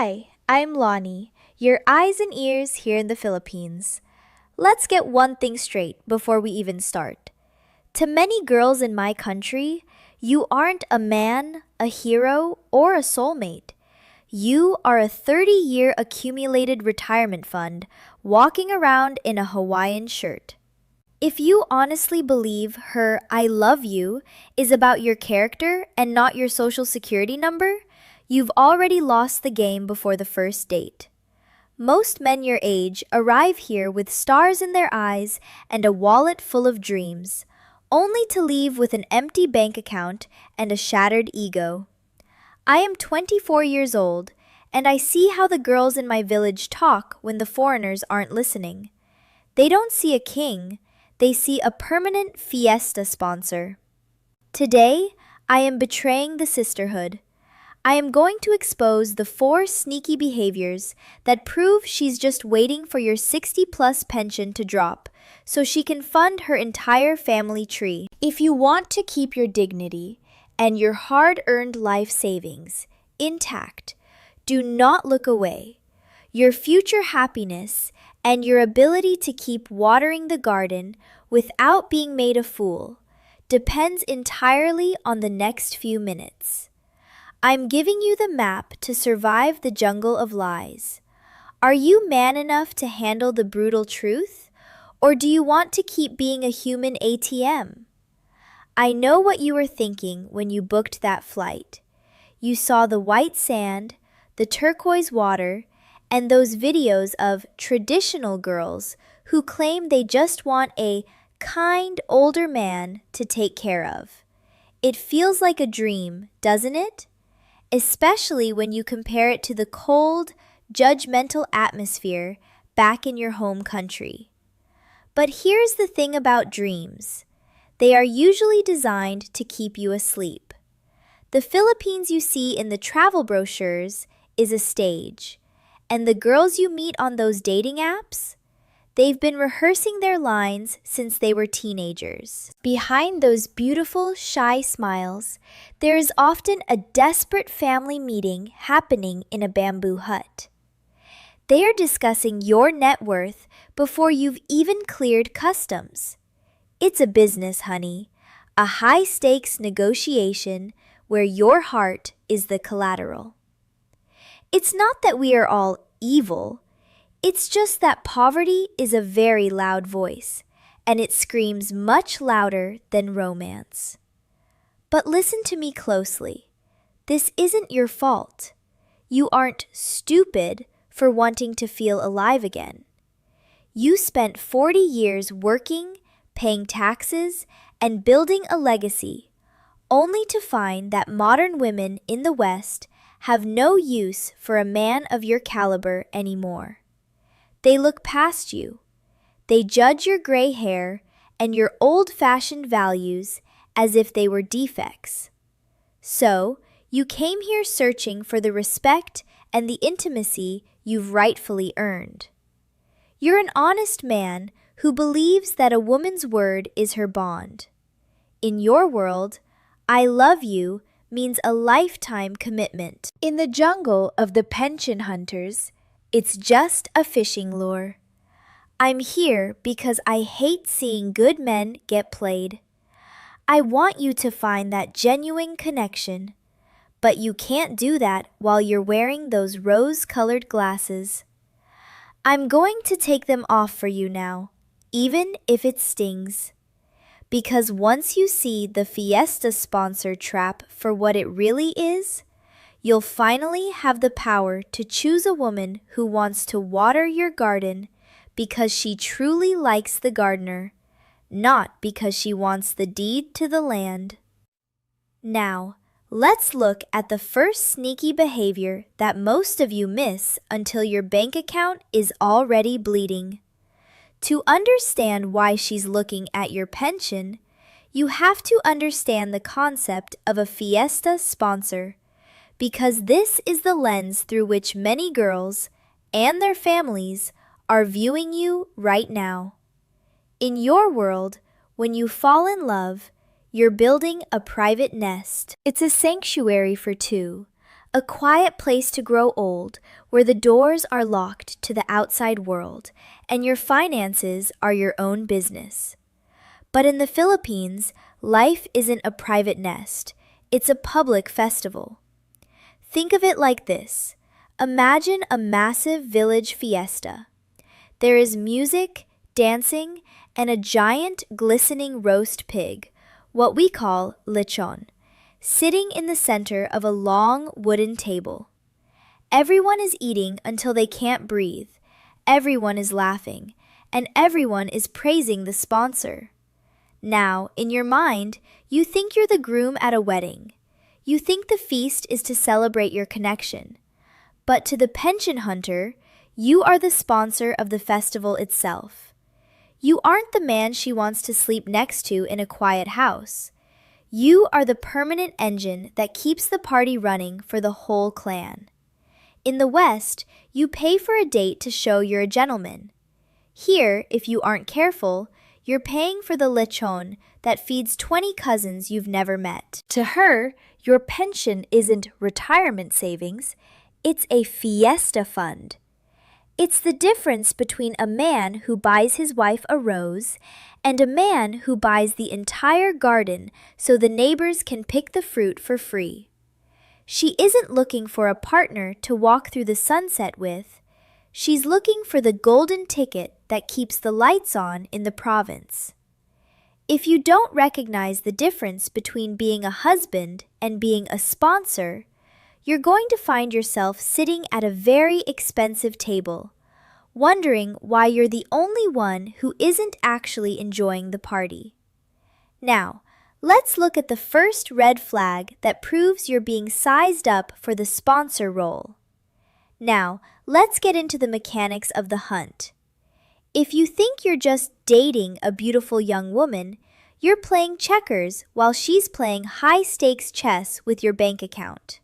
Hi, I'm Lonnie, your eyes and ears here in the Philippines. Let's get one thing straight before we even start. To many girls in my country, you aren't a man, a hero, or a soulmate. You are a 30-year accumulated retirement fund walking around in a Hawaiian shirt. If you honestly believe her I love you is about your character and not your social security number, you've already lost the game before the first date. Most men your age arrive here with stars in their eyes and a wallet full of dreams, only to leave with an empty bank account and a shattered ego. I am 24 years old, and I see how the girls in my village talk when the foreigners aren't listening. They don't see a king, they see a permanent fiesta sponsor. Today, I am betraying the sisterhood. I am going to expose the 4 sneaky behaviors that prove she's just waiting for your 60-plus pension to drop so she can fund her entire family tree. If you want to keep your dignity and your hard-earned life savings intact, do not look away. Your future happiness and your ability to keep watering the garden without being made a fool depends entirely on the next few minutes. I'm giving you the map to survive the jungle of lies. Are you man enough to handle the brutal truth? Or do you want to keep being a human ATM? I know what you were thinking when you booked that flight. You saw the white sand, the turquoise water, and those videos of traditional girls who claim they just want a kind older man to take care of. It feels like a dream, doesn't it? Especially when you compare it to the cold, judgmental atmosphere back in your home country. But here's the thing about dreams. They are usually designed to keep you asleep. The Philippines you see in the travel brochures is a stage. And the girls you meet on those dating apps? They've been rehearsing their lines since they were teenagers. Behind those beautiful, shy smiles, there is often a desperate family meeting happening in a bamboo hut. They are discussing your net worth before you've even cleared customs. It's a business, honey, a high-stakes negotiation where your heart is the collateral. It's not that we are all evil. It's just that poverty is a very loud voice, and it screams much louder than romance. But listen to me closely. This isn't your fault. You aren't stupid for wanting to feel alive again. You spent 40 years working, paying taxes, and building a legacy, only to find that modern women in the West have no use for a man of your caliber anymore. They look past you. They judge your gray hair and your old-fashioned values as if they were defects. So, you came here searching for the respect and the intimacy you've rightfully earned. You're an honest man who believes that a woman's word is her bond. In your world, I love you means a lifetime commitment. In the jungle of the pension hunters, it's just a fishing lure. I'm here because I hate seeing good men get played. I want you to find that genuine connection, but you can't do that while you're wearing those rose-colored glasses. I'm going to take them off for you now, even if it stings. Because once you see the Fiesta sponsor trap for what it really is, you'll finally have the power to choose a woman who wants to water your garden because she truly likes the gardener, not because she wants the deed to the land. Now, let's look at the first sneaky behavior that most of you miss until your bank account is already bleeding. To understand why she's looking at your pension, you have to understand the concept of a fiesta sponsor, because this is the lens through which many girls and their families are viewing you right now. In your world, when you fall in love, you're building a private nest. It's a sanctuary for two, A quiet place to grow old, where the doors are locked to the outside world and your finances are your own business. But in the Philippines, life isn't a private nest, it's a public festival. Think of it like this. Imagine a massive village fiesta. There is music, dancing, and a giant glistening roast pig, what we call lechon, sitting in the center of a long wooden table. Everyone is eating until they can't breathe, everyone is laughing, and everyone is praising the sponsor. Now, in your mind, you think you're the groom at a wedding. You think the feast is to celebrate your connection. But to the pension hunter, you are the sponsor of the festival itself. You aren't the man she wants to sleep next to in a quiet house. You are the permanent engine that keeps the party running for the whole clan. In the West, you pay for a date to show you're a gentleman. Here, if you aren't careful, you're paying for the lechon that feeds 20 cousins you've never met. To her, your pension isn't retirement savings, it's a fiesta fund. It's the difference between a man who buys his wife a rose and a man who buys the entire garden so the neighbors can pick the fruit for free. She isn't looking for a partner to walk through the sunset with. She's looking for the golden ticket that keeps the lights on in the province. If you don't recognize the difference between being a husband and being a sponsor, you're going to find yourself sitting at a very expensive table, wondering why you're the only one who isn't actually enjoying the party. Now, let's look at the first red flag that proves you're being sized up for the sponsor role. Now, let's get into the mechanics of the hunt. If you think you're just dating a beautiful young woman, you're playing checkers while she's playing high-stakes chess with your bank account.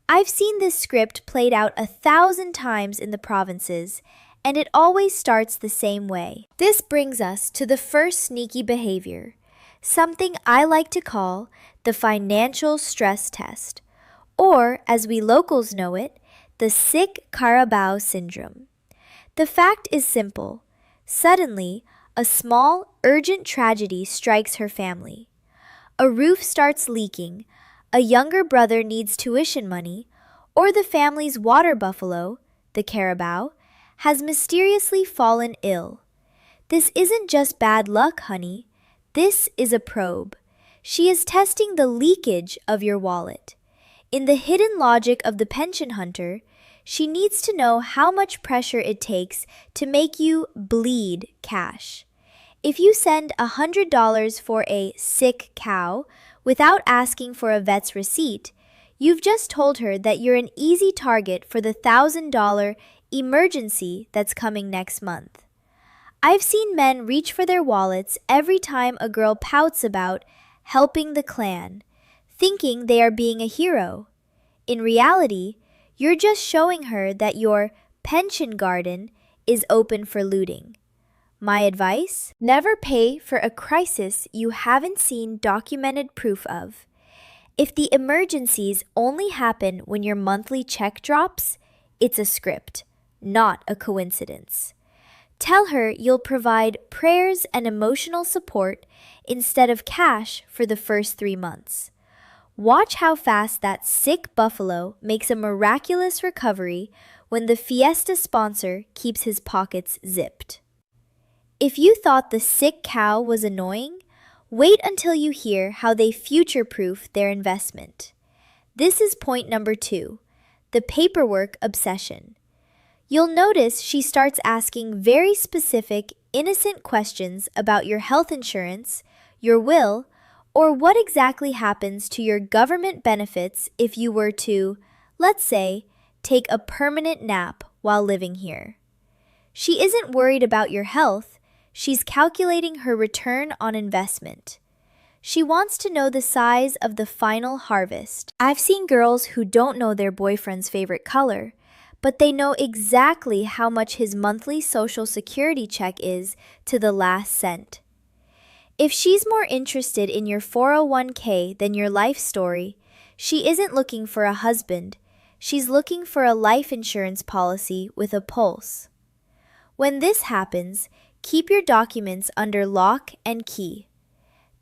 I've seen this script played out 1,000 times in the provinces, and it always starts the same way. This brings us to the first sneaky behavior, something I like to call the financial stress test, or as we locals know it, the sick Carabao syndrome. The fact is simple. Suddenly, a small, urgent tragedy strikes her family. A roof starts leaking, a younger brother needs tuition money, or the family's water buffalo, the carabao, has mysteriously fallen ill. This isn't just bad luck, honey. This is a probe. She is testing the leakage of your wallet. In the hidden logic of the pension hunter, she needs to know how much pressure it takes to make you bleed cash. If you send $100 for a sick cow without asking for a vet's receipt, you've just told her that you're an easy target for the $1,000 emergency that's coming next month. I've seen men reach for their wallets every time a girl pouts about helping the clan, thinking they are being a hero. In reality, you're just showing her that your pension garden is open for looting. My advice? Never pay for a crisis you haven't seen documented proof of. If the emergencies only happen when your monthly check drops, it's a script, not a coincidence. Tell her you'll provide prayers and emotional support instead of cash for the first 3 months. Watch how fast that sick buffalo makes a miraculous recovery when the fiesta sponsor keeps his pockets zipped. If you thought the sick cow was annoying, wait until you hear how they future-proof their investment. This is point number 2, the paperwork obsession. You'll notice she starts asking very specific, innocent questions about your health insurance, your will, or what exactly happens to your government benefits if you were to, let's say, take a permanent nap while living here. She isn't worried about your health, she's calculating her return on investment. She wants to know the size of the final harvest. I've seen girls who don't know their boyfriend's favorite color, but they know exactly how much his monthly Social Security check is to the last cent. If she's more interested in your 401k than your life story, She isn't looking for a husband. She's looking for a life insurance policy with a pulse. When this happens, keep your documents under lock and key.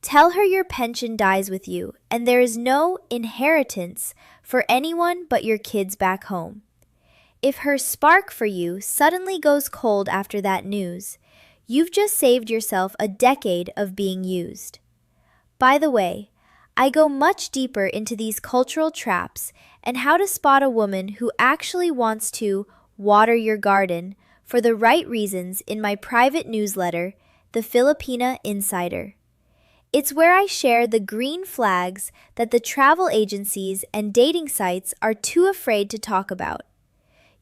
Tell her your pension dies with you and there is no inheritance for anyone but your kids back home. If her spark for you suddenly goes cold after that news, you've just saved yourself a decade of being used. By the way, I go much deeper into these cultural traps and how to spot a woman who actually wants to water your garden for the right reasons in my private newsletter, The Filipina Insider. It's where I share the green flags that the travel agencies and dating sites are too afraid to talk about.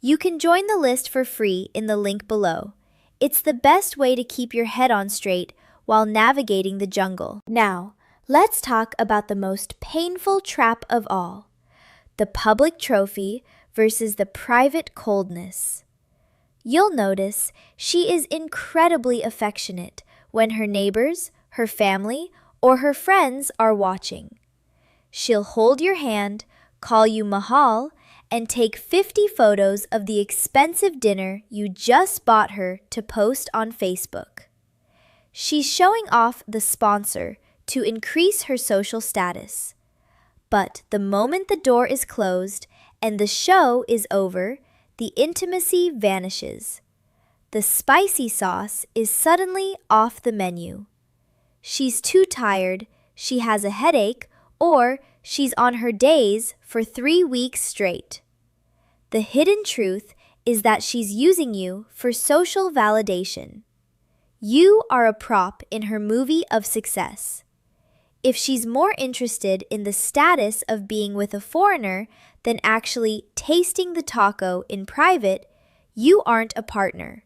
You can join the list for free in the link below. It's the best way to keep your head on straight while navigating the jungle. Now, let's talk about the most painful trap of all, the public trophy versus the private coldness. You'll notice she is incredibly affectionate when her neighbors, her family, or her friends are watching. She'll hold your hand, call you Mahal, and take 50 photos of the expensive dinner you just bought her to post on Facebook. She's showing off the sponsor to increase her social status. But the moment the door is closed and the show is over, the intimacy vanishes. The spicy sauce is suddenly off the menu. She's too tired, she has a headache, or she's on her days for 3 weeks straight. The hidden truth is that she's using you for social validation. You are a prop in her movie of success. If she's more interested in the status of being with a foreigner than actually tasting the taco in private, you aren't a partner.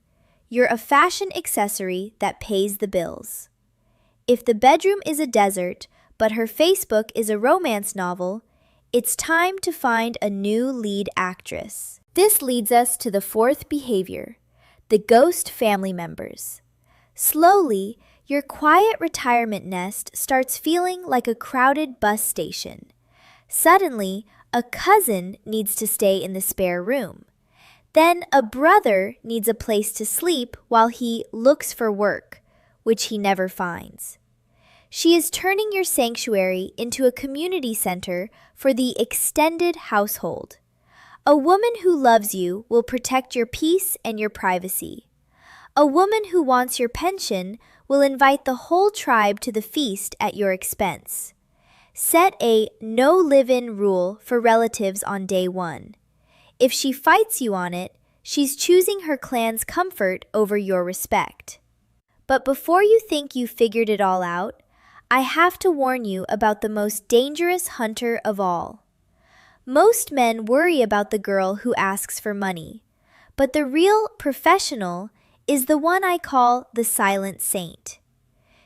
You're a fashion accessory that pays the bills. If the bedroom is a desert, but her Facebook is a romance novel, it's time to find a new lead actress. This leads us to the fourth behavior, the ghost family members. Slowly, your quiet retirement nest starts feeling like a crowded bus station. Suddenly, a cousin needs to stay in the spare room. Then a brother needs a place to sleep while he looks for work, which he never finds. She is turning your sanctuary into a community center for the extended household. A woman who loves you will protect your peace and your privacy. A woman who wants your pension will invite the whole tribe to the feast at your expense. Set a no live-in rule for relatives on day 1. If she fights you on it, she's choosing her clan's comfort over your respect. But before you think you figured it all out, I have to warn you about the most dangerous hunter of all. Most men worry about the girl who asks for money, but the real professional is the one I call the silent saint.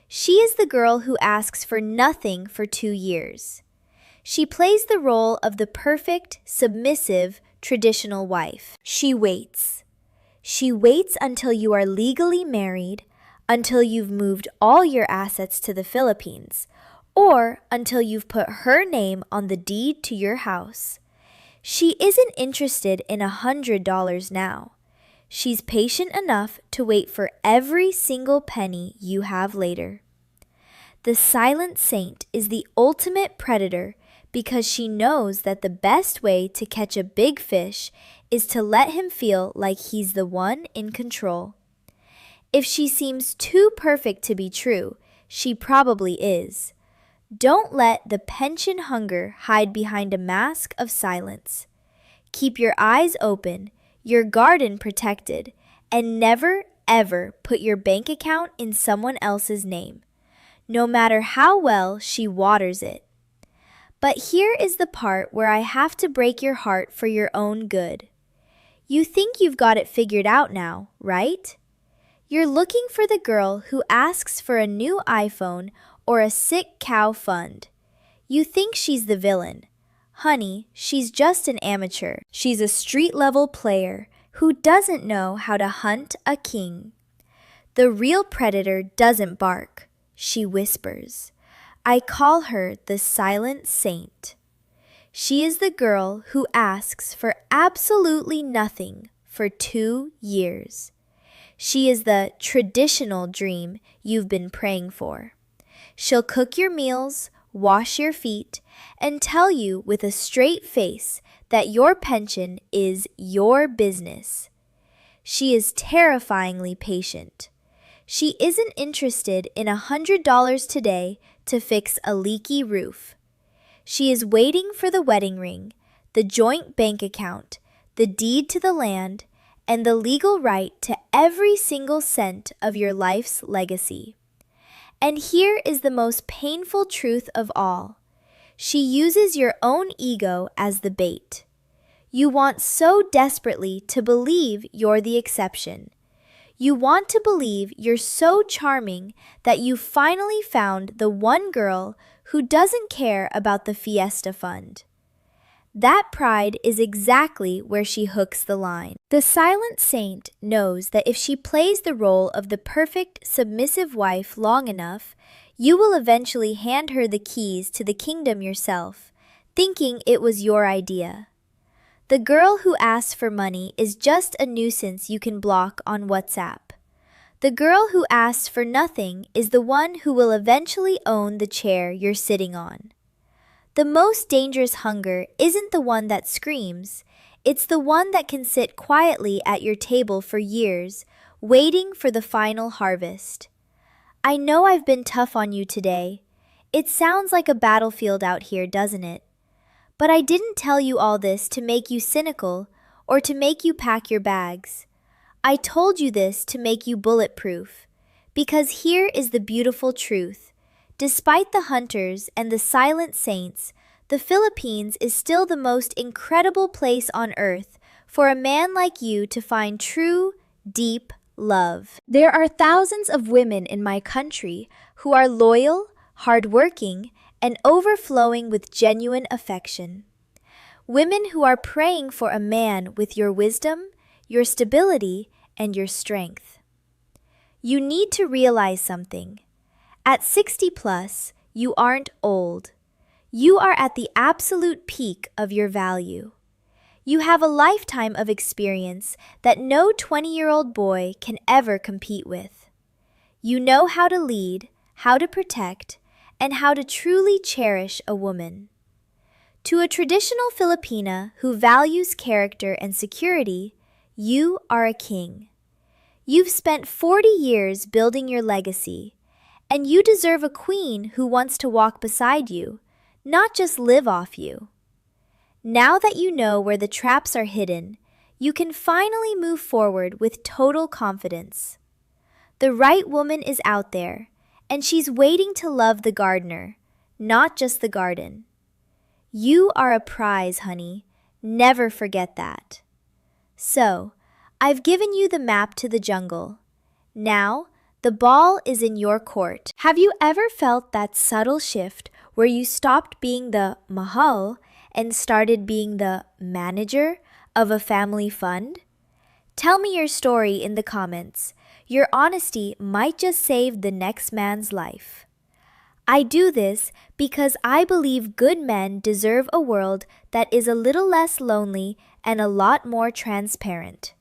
She is the girl who asks for nothing for 2 years. She plays the role of the perfect, submissive, traditional wife. She waits. She waits until you are legally married, until you've moved all your assets to the Philippines, or until you've put her name on the deed to your house. She isn't interested in $100 now. She's patient enough to wait for every single penny you have later. The silent saint is the ultimate predator because she knows that the best way to catch a big fish is to let him feel like he's the one in control. If she seems too perfect to be true, she probably is. Don't let the pension hunger hide behind a mask of silence. Keep your eyes open, your garden protected, and never, ever put your bank account in someone else's name, no matter how well she waters it. But here is the part where I have to break your heart for your own good. You think you've got it figured out now, right? You're looking for the girl who asks for a new iPhone or a sick cow fund. You think she's the villain. Honey, she's just an amateur. She's a street-level player who doesn't know how to hunt a king. The real predator doesn't bark. She whispers. I call her the silent saint. She is the girl who asks for absolutely nothing for 2 years. She is the traditional dream you've been praying for. She'll cook your meals, wash your feet, and tell you with a straight face that your pension is your business. She is terrifyingly patient. She isn't interested in $100 today to fix a leaky roof. She is waiting for the wedding ring, the joint bank account, the deed to the land, and the legal right to every single cent of your life's legacy. And here is the most painful truth of all. She uses your own ego as the bait. You want so desperately to believe you're the exception. You want to believe you're so charming that you finally found the one girl who doesn't care about the Fiesta Fund. That pride is exactly where she hooks the line. The silent saint knows that if she plays the role of the perfect, submissive wife long enough, you will eventually hand her the keys to the kingdom yourself, thinking it was your idea. The girl who asks for money is just a nuisance you can block on WhatsApp. The girl who asks for nothing is the one who will eventually own the chair you're sitting on. The most dangerous hunger isn't the one that screams, it's the one that can sit quietly at your table for years, waiting for the final harvest. I know I've been tough on you today. It sounds like a battlefield out here, doesn't it? But I didn't tell you all this to make you cynical or to make you pack your bags. I told you this to make you bulletproof. Because here is the beautiful truth. Despite the hunters and the silent saints, the Philippines is still the most incredible place on earth for a man like you to find true, deep love. There are thousands of women in my country who are loyal, hardworking, and overflowing with genuine affection. Women who are praying for a man with your wisdom, your stability, and your strength. You need to realize something. At 60 plus, you aren't old. You are at the absolute peak of your value. You have a lifetime of experience that no 20-year-old boy can ever compete with. You know how to lead, how to protect, and how to truly cherish a woman. To a traditional Filipina who values character and security, you are a king. You've spent 40 years building your legacy, and you deserve a queen who wants to walk beside you, not just live off you. Now that you know where the traps are hidden, you can finally move forward with total confidence. The right woman is out there, and she's waiting to love the gardener, not just the garden. You are a prize, honey. Never forget that. So, I've given you the map to the jungle. Now, the ball is in your court. Have you ever felt that subtle shift where you stopped being the mahal and started being the manager of a family fund? Tell me your story in the comments. Your honesty might just save the next man's life. I do this because I believe good men deserve a world that is a little less lonely and a lot more transparent.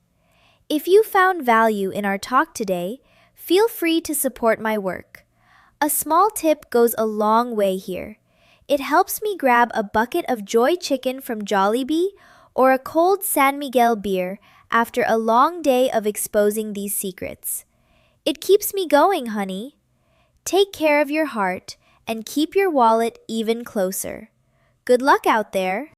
If you found value in our talk today, feel free to support my work. A small tip goes a long way here. It helps me grab a bucket of Joy Chicken from Jollibee or a cold San Miguel beer after a long day of exposing these secrets. It keeps me going, honey. Take care of your heart and keep your wallet even closer. Good luck out there.